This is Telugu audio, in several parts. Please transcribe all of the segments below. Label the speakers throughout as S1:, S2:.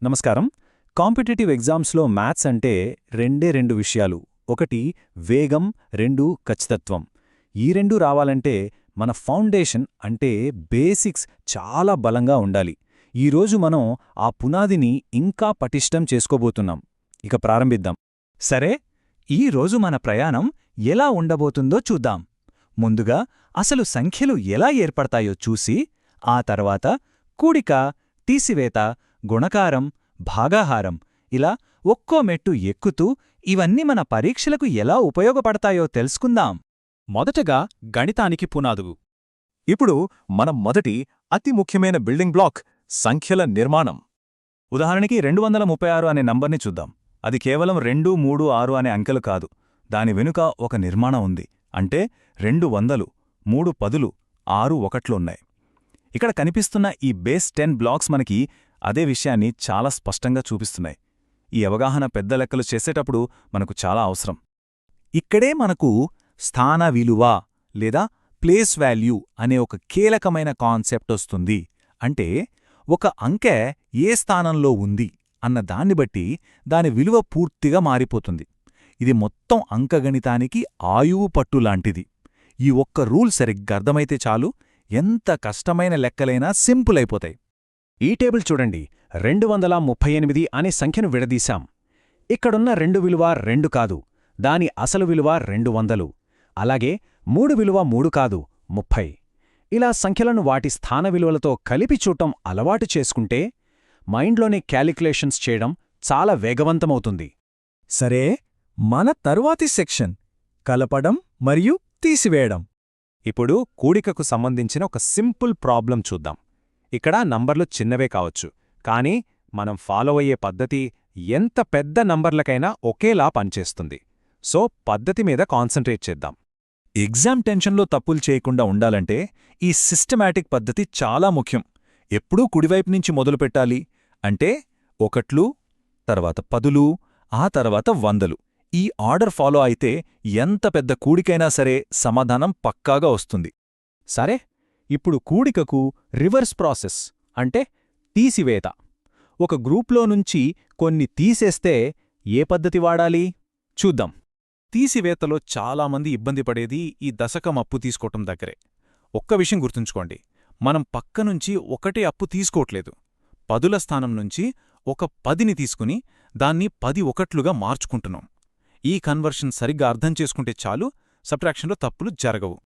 S1: నమస్కారం. కాంపిటేటివ్ ఎగ్జామ్స్లో మ్యాథ్స్ అంటే రెండు విషయాలు. ఒకటి వేగం, రెండు ఖచ్చితత్వం. ఈ రెండు రావాలంటే మన ఫౌండేషన్ అంటే బేసిక్స్ చాలా బలంగా ఉండాలి. ఈరోజు మనం ఆ పునాదిని ఇంకా పటిష్టం చేసుకోబోతున్నాం. ఇక ప్రారంభిద్దాం.
S2: సరే, ఈరోజు మన ప్రయాణం ఎలా ఉండబోతుందో చూద్దాం. ముందుగా అసలు సంఖ్యలు ఎలా ఏర్పడతాయో చూసి, ఆ తర్వాత కూడిక, తీసివేత, గుణకారం, భాగాహారం ఇలా ఒక్కో మెట్టు ఎక్కుతూ ఇవన్నీ మన పరీక్షలకు ఎలా ఉపయోగపడతాయో తెలుసుకుందాం.
S1: మొదటగా గణితానికి పునాదుగు. ఇప్పుడు మనం మొదటి అతి ముఖ్యమైన బిల్డింగ్ బ్లాక్ సంఖ్యల నిర్మాణం. ఉదాహరణకి 236 అనే నంబర్ని చూద్దాం. అది కేవలం 2, 3, 6 అనే అంకెలు కాదు. దాని వెనుక ఒక నిర్మాణం ఉంది. అంటే 200, 3 10లు, 6 1లున్నాయి. ఇక్కడ కనిపిస్తున్న ఈ బేస్ 10 బ్లాక్స్ మనకి అదే విషయాన్ని చాలా స్పష్టంగా చూపిస్తున్నాయి. ఈ అవగాహన పెద్ద లెక్కలు చేసేటప్పుడు మనకు చాలా అవసరం. ఇక్కడే మనకు స్థాన విలువ లేదా ప్లేస్ వాల్యూ అనే ఒక కీలకమైన కాన్సెప్ట్ వస్తుంది. అంటే ఒక అంకె ఏ స్థానంలో ఉంది అన్న దాన్ని బట్టి దాని విలువ పూర్తిగా మారిపోతుంది. ఇది మొత్తం అంకగణితానికి ఆయువు పట్టులాంటిది. ఈ ఒక్క రూల్ సరిగ్గా అర్థమైతే చాలు, ఎంత కష్టమైన లెక్కలైనా సింపుల్ అయిపోతాయి. ఈ టేబుల్ చూడండి. 238 అనే సంఖ్యను విడదీశాం. ఇక్కడున్న 2 విలువ 2 కాదు, దాని అసలు విలువ 200. అలాగే 3 విలువ 3 కాదు, 30. ఇలా సంఖ్యలను వాటి స్థాన విలువలతో కలిపి చూడటం అలవాటు చేసుకుంటే మైండ్లోనే క్యాలిక్యులేషన్స్ చేయడం చాలా వేగవంతమవుతుంది.
S2: సరే, మన తరువాతి సెక్షన్ కలపడం మరియు తీసివేయడం.
S1: ఇప్పుడు కూడికకు సంబంధించిన ఒక సింపుల్ ప్రాబ్లం చూద్దాం. ఇక్కడ నంబర్లు చిన్నవే కావచ్చు, కానీ మనం ఫాలో అయ్యే పద్ధతి ఎంత పెద్ద నంబర్లకైనా ఒకేలా పనిచేస్తుంది. సో పద్ధతి మీద కాన్సంట్రేట్ చేద్దాం. ఎగ్జామ్ టెన్షన్లో తప్పులు చేయకుండా ఉండాలంటే ఈ సిస్టమాటిక్ పద్ధతి చాలా ముఖ్యం. ఎప్పుడూ కుడివైపు నుంచి మొదలుపెట్టాలి. అంటే 1లు, తర్వాత 10లు, ఆ తర్వాత 100లు. ఈ ఆర్డర్ ఫాలో అయితే ఎంత పెద్ద కూడికైనా సరే సమాధానం పక్కాగా వస్తుంది. సరే, ఇప్పుడు కూడికకు రివర్స్ ప్రాసెస్ అంటే తీసివేత. ఒక గ్రూప్లో నుంచి కొన్ని తీసేస్తే ఏ పద్ధతి వాడాలి చూద్దాం. తీసివేతలో చాలామంది ఇబ్బంది పడేది ఈ దశకం అప్పు తీసుకోవటం దగ్గరే. ఒక్క విషయం గుర్తుంచుకోండి, మనం పక్కనుంచి ఒకటే అప్పు తీసుకోవట్లేదు. 10ల స్థానం నుంచి ఒక 10ని తీసుకుని దాన్ని 10 1లుగా మార్చుకుంటున్నాం. ఈ కన్వర్షన్ సరిగ్గా అర్థం చేసుకుంటే చాలు, సబ్ట్రాక్షన్లో తప్పులు జరగవు.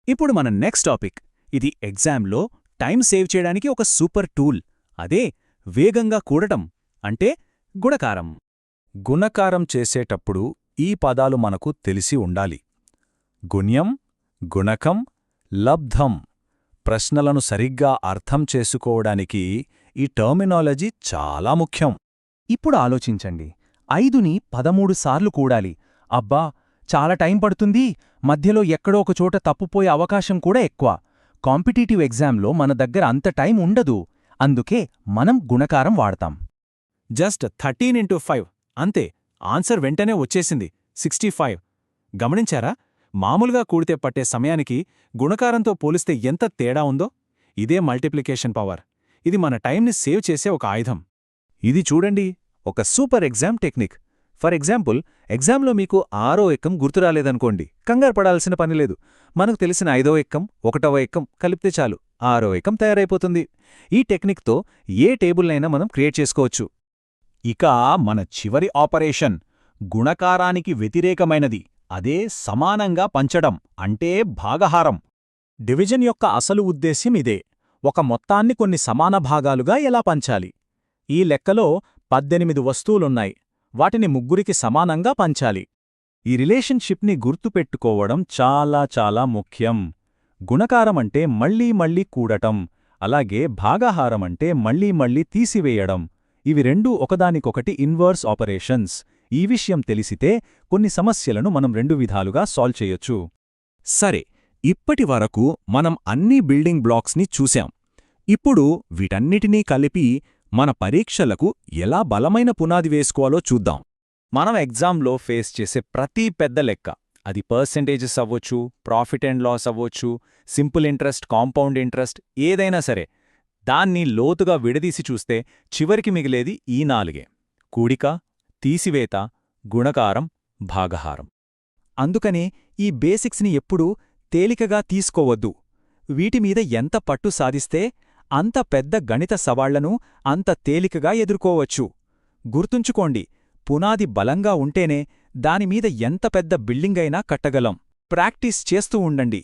S1: ఇప్పుడు మన నెక్స్ట్ టాపిక్. ఇది ఎగ్జామ్లో టైం సేవ్ చేయడానికి ఒక సూపర్ టూల్. అదే వేగంగా కూడటం అంటే గుణకారం. గుణకారం చేసేటప్పుడు ఈ పదాలు మనకు తెలిసి ఉండాలి. గుణ్యం, గుణకం, లబ్ధం. ప్రశ్నలను సరిగ్గా అర్థం చేసుకోవడానికి ఈ టర్మినాలజీ చాలా ముఖ్యం. ఇప్పుడు ఆలోచించండి, 5ని 13 సార్లు కూడాలి. అబ్బా, చాలా టైం పడుతుంది. మధ్యలో ఎక్కడో ఒకచోట తప్పుపోయే అవకాశం కూడా ఎక్కువ. కాంపిటీటివ్ ఎగ్జామ్లో మన దగ్గర అంత టైం ఉండదు. అందుకే మనం గుణకారం వాడతాం. జస్ట్ 13 into 5 అంతే, ఆన్సర్ వెంటనే వచ్చేసింది, 65. గమనించారా? మామూలుగా కూడితే పట్టే సమయానికి గుణకారంతో పోలిస్తే ఎంత తేడా ఉందో. ఇదే మల్టిప్లికేషన్ పవర్. ఇది మన టైంని సేవ్ చేసే ఒక ఆయుధం. ఇది చూడండి, ఒక super exam technique. For example, ఎగ్జామ్లో మీకు 6వ ఎక్కం గుర్తురాలేదనుకోండి, కంగారు పడాల్సిన పనిలేదు. మనకు తెలిసిన 5వ ఎక్కం, 1వ ఎక్కం కలిపితే చాలు 6వ ఎక్కం తయారైపోతుంది. ఈ టెక్నిక్తో ఏ టేబుల్నైనా మనం క్రియేట్ చేసుకోవచ్చు. ఇక మన చివరి ఆపరేషన్ గుణకారానికి వ్యతిరేకమైనది. అదే సమానంగా పంచడం అంటే భాగహారం. డివిజన్ యొక్క అసలు ఉద్దేశ్యం ఇదే. ఒక మొత్తాన్ని కొన్ని సమాన భాగాలుగా ఎలా పంచాలి. ఈ లెక్కలో 18 వస్తువులున్నాయి. వాటిని ముగ్గురికి సమానంగా పంచాలి. ఈ రిలేషన్షిప్ని గుర్తుపెట్టుకోవడం చాలా చాలా ముఖ్యం. గుణకారమంటే మళ్లీ మళ్లీ కూడటం, అలాగే భాగాహారమంటే మళ్లీ మళ్లీ తీసివేయడం. ఇవి రెండూ ఒకదానికొకటి ఇన్వర్స్ ఆపరేషన్స్. ఈ విషయం తెలిసితే కొన్ని సమస్యలను మనం 2 విధాలుగా సాల్వ్ చేయొచ్చు. సరే, ఇప్పటివరకు మనం అన్ని బిల్డింగ్ బ్లాక్స్ని చూశాం. ఇప్పుడు వీటన్నిటినీ కలిపి మన పరీక్షలకు ఎలా బలమైన పునాది వేసుకోవాలో చూద్దాం. మనం ఎగ్జామ్లో ఫేస్ చేసే ప్రతి పెద్ద లెక్క, అది పర్సెంటేజెస్ అవ్వచ్చు, ప్రాఫిట్ అండ్ లాస్ అవ్వచ్చు, సింపుల్ ఇంట్రెస్ట్, కాంపౌండ్ ఇంట్రెస్ట్, ఏదైనా సరే,
S3: దాన్ని లోతుగా విడదీసి చూస్తే చివరికి మిగిలేది ఈ 4 కూడిక, తీసివేత, గుణకారం, భాగహారం.
S2: అందుకనే ఈ బేసిక్స్ని ఎప్పుడూ తేలికగా తీసుకోవద్దు. వీటిమీద ఎంత పట్టు సాధిస్తే అంత పెద్ద గణిత సవాళ్లను అంత తేలికగా ఎదుర్కోవచ్చు. గుర్తుంచుకోండి, పునాది బలంగా ఉంటేనే దానిమీద ఎంత పెద్ద బిల్డింగైనా కట్టగలం. ప్రాక్టీస్ చేస్తూ ఉండండి.